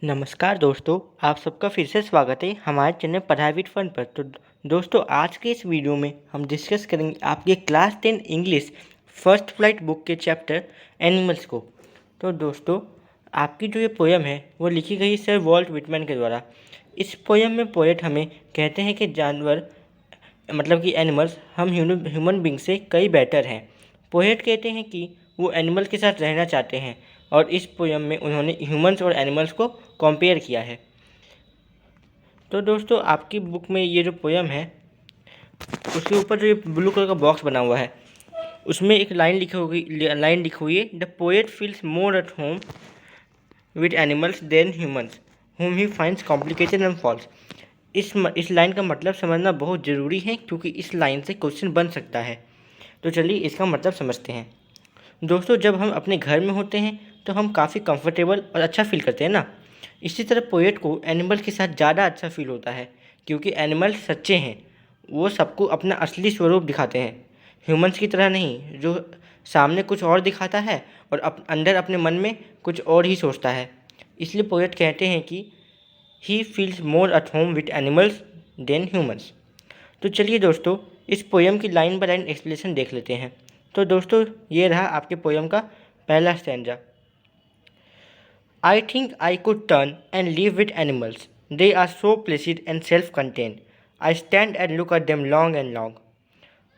नमस्कार दोस्तों, आप सबका फिर से स्वागत है हमारे चैनल पढ़ाई विद फन पर। तो दोस्तों, आज के इस वीडियो में हम डिस्कस करेंगे आपके class 10 English first flight book के चैप्टर एनिमल्स को। तो दोस्तों, आपकी जो ये पोयम है वो लिखी गई सर वॉल्ट विटमैन के द्वारा। इस पोयम में पोएट हमें कहते हैं कि जानवर मतलब कि एनिमल्स हम ह्यूमन बींग से कई बेटर हैं। पोएट कहते हैं कि वो एनिमल्स के साथ रहना चाहते हैं और इस पोयम में उन्होंने ह्यूमंस और एनिमल्स को कंपेयर किया है। तो दोस्तों, आपकी बुक में ये जो पोयम है उसके ऊपर जो ये ब्लू कलर का बॉक्स बना हुआ है उसमें एक लाइन लिखी हुई है, the poet feels more at home with animals than humans whom he finds complicated and false. इस लाइन का मतलब समझना बहुत ज़रूरी है क्योंकि इस लाइन से क्वेश्चन बन सकता है। तो चलिए इसका मतलब समझते हैं। दोस्तों, जब हम अपने घर में होते हैं तो हम काफ़ी कंफर्टेबल और अच्छा फील करते हैं ना। इसी तरह पोएट को एनिमल के साथ ज़्यादा अच्छा फील होता है क्योंकि एनिमल सच्चे हैं। वो सबको अपना असली स्वरूप दिखाते हैं, ह्यूमंस की तरह नहीं जो सामने कुछ और दिखाता है और अंदर अपने मन में कुछ और ही सोचता है। इसलिए पोएट कहते हैं कि he feels more at home with animals than humans. तो चलिए दोस्तों, इस पोयम की लाइन बाय लाइन एक्सप्लेनेशन देख लेते हैं। तो दोस्तों, ये रहा आपके पोयम का पहला stanza. I think I could turn and live with animals, they are so placid and self contained, I stand and look at them long and long.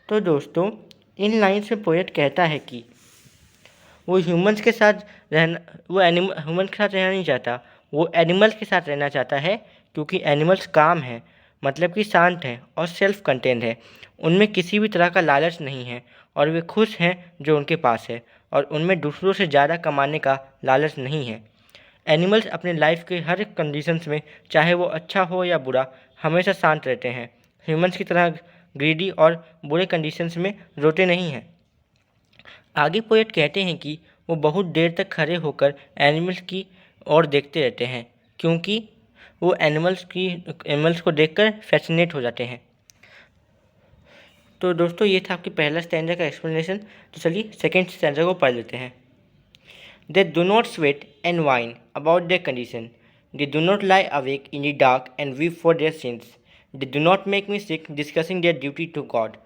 तो दोस्तों, इन लाइन्स में पोएट कहता है कि वो ह्यूमंस के साथ रहना वो एनिमल ह्यूमंस के साथ रहना नहीं चाहता, वो एनिमल्स के साथ रहना चाहता है क्योंकि एनिमल्स काम है, मतलब कि शांत है और सेल्फ कंटेन्ड है। उनमें किसी भी तरह का लालच नहीं है और वे खुश हैं जो उनके पास है और उनमें दूसरों से ज़्यादा कमाने का लालच नहीं है। एनिमल्स अपने लाइफ के हर कंडीशंस में, चाहे वो अच्छा हो या बुरा, हमेशा शांत रहते हैं। ह्यूमंस की तरह ग्रीडी और बुरे कंडीशंस में रोते नहीं हैं। आगे पोएट कहते हैं कि वो बहुत देर तक खड़े होकर एनिमल्स की ओर देखते रहते हैं क्योंकि वो एनिमल्स को देखकर फैसिनेट हो जाते हैं। तो दोस्तों, ये था आपकी पहला स्टैंजा का एक्सप्लेनेशन। तो चलिए सेकेंड स्टैंजा को पढ़ लेते हैं। They do not sweat and whine about their condition, they do not lie awake in the dark and weep for their sins, they do not make me sick discussing their duty to God,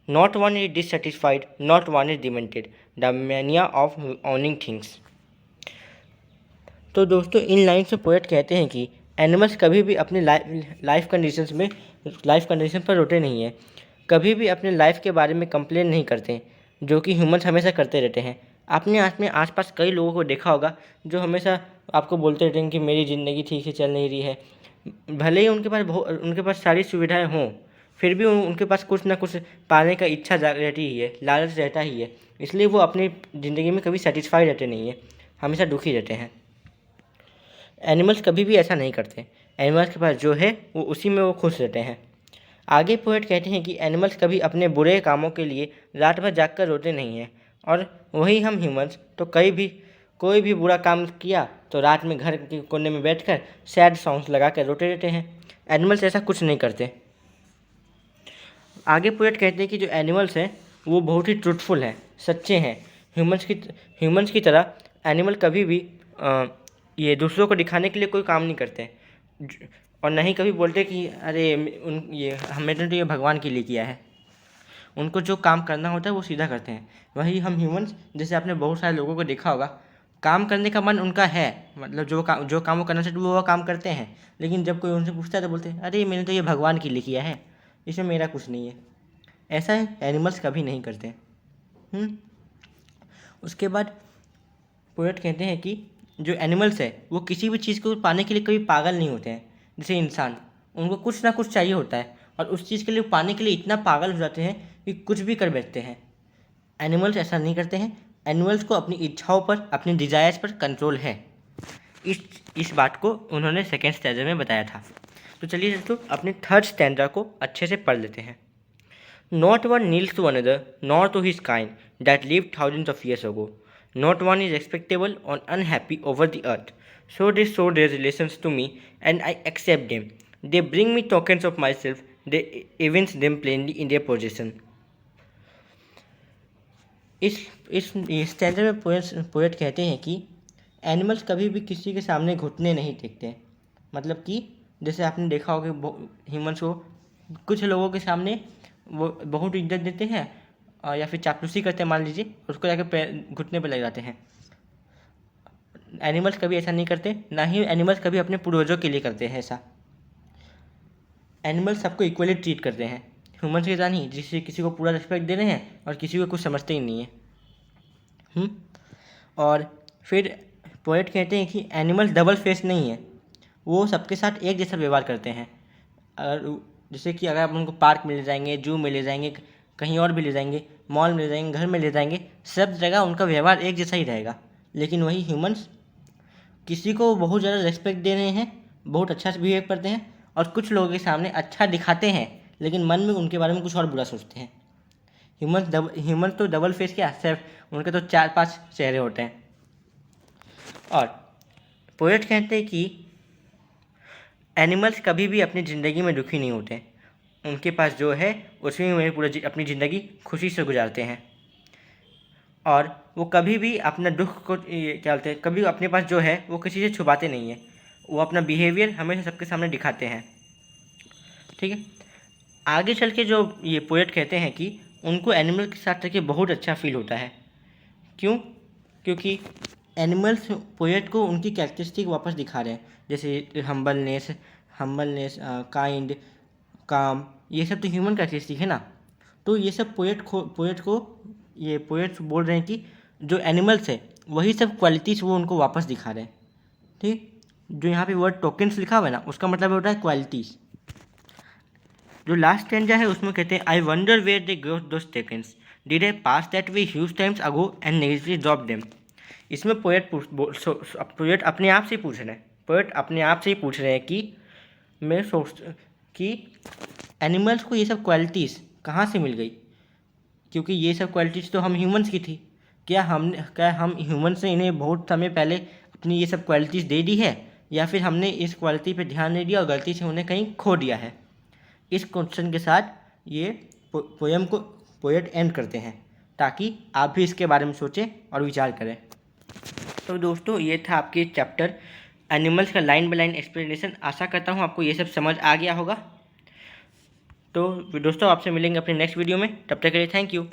not one is dissatisfied, not one is demented, the mania of owning things. तो दोस्तों, in line से poet कहते हैं कि animals कभी भी अपने life condition पर रोते नहीं हैं, कभी भी अपने लाइफ के बारे में कंप्लेन नहीं करते, जो कि ह्यूमंस हमेशा करते रहते हैं। आपने अपने आसपास कई लोगों को देखा होगा जो हमेशा आपको बोलते रहते हैं कि मेरी ज़िंदगी ठीक से चल नहीं रही है। भले ही उनके पास सारी सुविधाएं हों, फिर भी उनके पास कुछ ना कुछ पाने का इच्छा रहती ही है, लालच रहता ही है। इसलिए वो अपनी ज़िंदगी में कभी सेटिस्फाई रहते नहीं है, हमेशा दुखी रहते हैं। एनिमल्स कभी भी ऐसा नहीं करते। एनिमल्स के पास जो है वो उसी में वो खुश रहते हैं। आगे पोएट कहते हैं कि एनिमल्स कभी अपने बुरे कामों के लिए रात भर जागकर रोते नहीं हैं और वही हम ह्यूमंस तो कोई भी बुरा काम किया तो रात में घर के कोने में बैठकर सैड सॉन्ग्स लगा कर रोते रहते हैं। एनिमल्स ऐसा कुछ नहीं करते। आगे पोएट कहते हैं कि जो एनिमल्स हैं वो बहुत ही ट्रूथफुल हैं, सच्चे हैं। ह्यूमंस की तरह एनिमल कभी भी ये दूसरों को दिखाने के लिए कोई काम नहीं करते और नहीं कभी बोलते कि अरे हमने तो ये भगवान के लिए किया है। उनको जो काम करना होता है वो सीधा करते हैं। वही हम ह्यूमंस, जैसे आपने बहुत सारे लोगों को देखा होगा, काम करने का मन उनका है, मतलब जो काम वो करना चाहते वो काम करते हैं, लेकिन जब कोई उनसे पूछता है तो बोलते हैं अरे मैंने तो ये भगवान के लिए किया है, इसमें मेरा कुछ नहीं है। ऐसा है एनिमल्स कभी नहीं करते। उसके बाद पोएट कहते हैं कि जो एनिमल्स है वो किसी भी चीज़ को पाने के लिए कभी पागल नहीं होते हैं। जैसे इंसान, उनको कुछ ना कुछ चाहिए होता है और उस चीज़ के लिए पाने के लिए इतना पागल हो जाते हैं कि कुछ भी कर बैठते हैं। एनिमल्स ऐसा नहीं करते हैं। एनिमल्स को अपनी इच्छाओं पर, अपनी डिज़ायर्स पर कंट्रोल है। इस बात को उन्होंने सेकेंड स्टैंजा में बताया था। तो चलिए दोस्तों, अपने थर्ड स्टैंजा को अच्छे से पढ़ लेते हैं। Not one kneels to another, nor to his kind that lived thousands of years ago. Not one is respectable or unhappy over the earth. So they show their relations to me, and I accept them. They bring me tokens of myself. They evince them plainly in their possession. इस standard में poet कहते हैं कि animals कभी भी किसी के सामने घुटने नहीं टेकते। मतलब कि जैसे आपने देखा होगा ह्यूमन्स को कुछ लोगों के सामने वो बहुत इज्जत देते हैं या फिर चापलूसी करते हैं, मान लीजिए, उसको जाकर घुटने पर लग जाते हैं। एनिमल्स कभी ऐसा नहीं करते, ना ही एनिमल्स कभी अपने पूर्वजों के लिए करते हैं ऐसा। एनिमल्स सबको इक्वली ट्रीट करते हैं, ह्यूमन्स के साथ नहीं, जिससे किसी को पूरा रिस्पेक्ट दे रहे हैं और किसी को कुछ समझते ही नहीं है। और फिर पोएट कहते हैं कि एनिमल्स डबल फेस नहीं है, वो सबके साथ एक जैसा व्यवहार करते हैं। अगर जैसे कि अगर आप उनको पार्क में ले जाएंगे, जू में ले जाएंगे, कहीं और भी ले जाएंगे, मॉल में ले जाएंगे, घर में ले जाएंगे, सब जगह उनका व्यवहार एक जैसा ही रहेगा। लेकिन वही ह्यूमन्स किसी को बहुत ज़्यादा रेस्पेक्ट दे रहे हैं, बहुत अच्छा से बिहेव करते हैं, और कुछ लोगों के सामने अच्छा दिखाते हैं लेकिन मन में उनके बारे में कुछ और बुरा सोचते हैं। ह्यूमन तो डबल फेस क्या, सिर्फ उनके तो 4-5 चेहरे होते हैं। और पोएट कहते हैं कि एनिमल्स कभी भी अपनी ज़िंदगी में दुखी नहीं होते, उनके पास जो है उसमें वे पूरा अपनी ज़िंदगी खुशी से गुजारते हैं। और वो कभी भी अपना दुख को क्या बोलते हैं, कभी अपने पास जो है वो किसी से छुपाते नहीं है, वो अपना बिहेवियर हमेशा सबके सामने दिखाते हैं। ठीक है, आगे चल के जो ये पोएट कहते हैं कि उनको एनिमल के साथ रह के बहुत अच्छा फील होता है। क्यों? क्योंकि एनिमल्स पोएट को उनकी कैरेक्टरिस्टिक वापस दिखा रहे हैं, जैसे हम्बलनेस, काइंड, काम, ये सब तो ह्यूमन कैरेक्टरिस्टिक है ना। तो ये सब पोएट्स बोल रहे हैं कि जो एनिमल्स है वही सब क्वालिटीज़ वो उनको वापस दिखा रहे हैं। ठीक, जो यहाँ पे वर्ड टोकन्स लिखा हुआ है ना, उसका मतलब होता है क्वालिटीज़। जो लास्ट स्टैंजा है उसमें कहते हैं, I wonder where they got those tokens, did I pass that way huge times ago and negatively drop them. इसमें पोएट अपने आप से पूछ रहे हैं, कि मैं सोच कि एनिमल्स को ये सब क्वालिटीज़ कहाँ से मिल गई, क्योंकि ये सब क्वालिटीज़ तो हम ह्यूमंस की थी। क्या हम ह्यूमंस ने इन्हें बहुत समय पहले अपनी ये सब क्वालिटीज़ दे दी है, या फिर हमने इस क्वालिटी पे ध्यान नहीं दिया और गलती से उन्हें कहीं खो दिया है। इस क्वेश्चन के साथ ये पोएम को पोएट एंड करते हैं, ताकि आप भी इसके बारे में सोचें और विचार करें। तो दोस्तों, ये था आपके चैप्टर एनिमल्स का लाइन बाय लाइन एक्सप्लेनेशन। आशा करता हूँ आपको ये सब समझ आ गया होगा। तो दोस्तों, आपसे मिलेंगे अपने नेक्स्ट वीडियो में, तब तक के लिए थैंक यू।